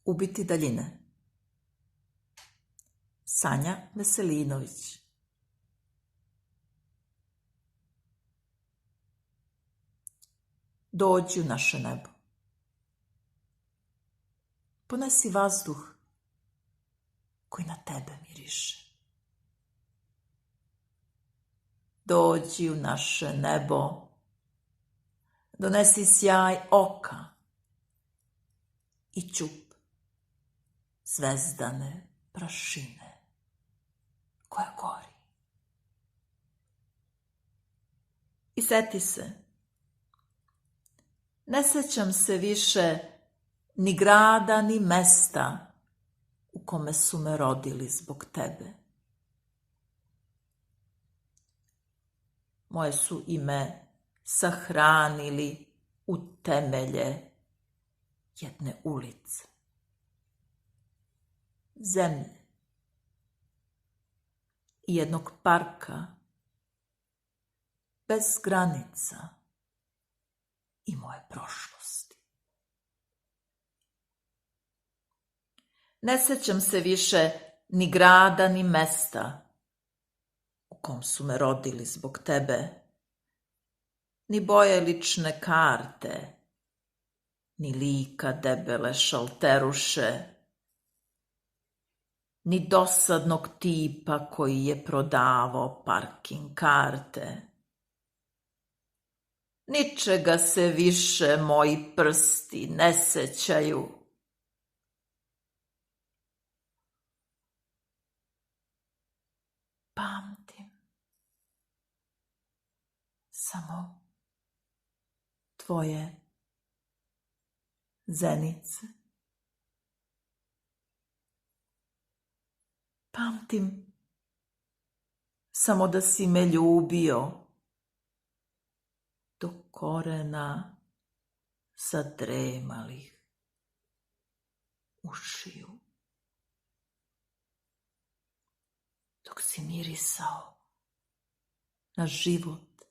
Ubiti daljine. Sanja Veselinović. Dođi u naše nebo. Ponesi vazduh koji na tebe miriše. Dođi u naše nebo. Donesi sjaj oka i čup zvezdane prašine koja gori. I seti se, ne sećam se više ni grada ni mesta u kome su me rodili zbog tebe. Moje su ime sahranili u temelje jedne ulice, zemlje i jednog parka bez granica i moje prošlosti. Ne sećam se više ni grada ni mesta u kom su me rodili zbog tebe, ni boje lične karte, ni lika debele šalteruše, ni dosadnog tipa koji je prodavao parking karte. Ničega se više moji prsti ne sećaju. Pamtim samo tvoje zenice. Pamtim samo da si me ljubio do korena zadremalih ušiju. Dok si mirisao na život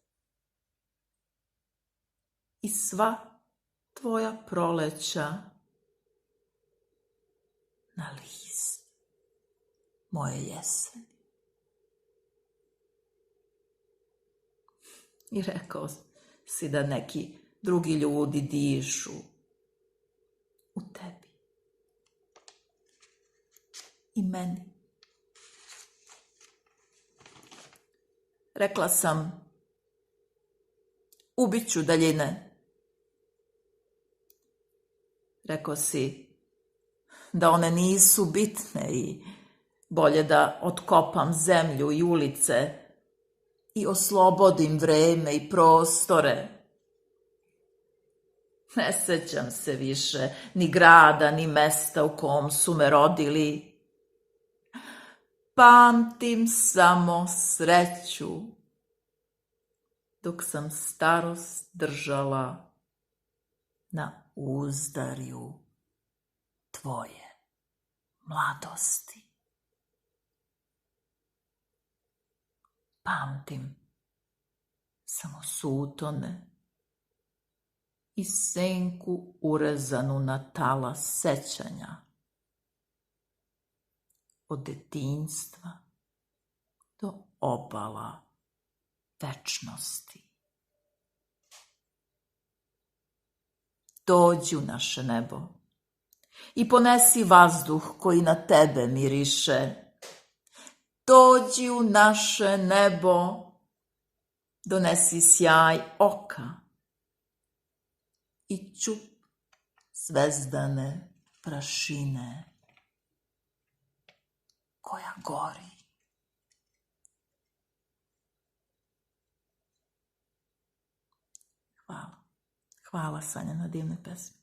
i sva tvoja proleća na list moje jeseni. I rekao si da neki drugi ljudi dišu u tebi i meni. Rekla sam, ubit ću daljine. Rekao si da one nisu bitne i bolje da otkopam zemlju i ulice i oslobodim vreme i prostore. Ne sećam se više ni grada ni mesta u kom su me rodili. Pamtim samo sreću dok sam starost držala na uzdarju tvoje mladosti. Pamtim samo sutone i senku urezanu na talas sećanja od detinjstva do obala večnosti. Dođi u naše nebo i ponesi vazduh koji na tebe miriše. Dođi u naše nebo, donesi sjaj oka i čup zvezdane prašine koja gori. Hvala. Hvala, Sanja, na divnoj pesmi.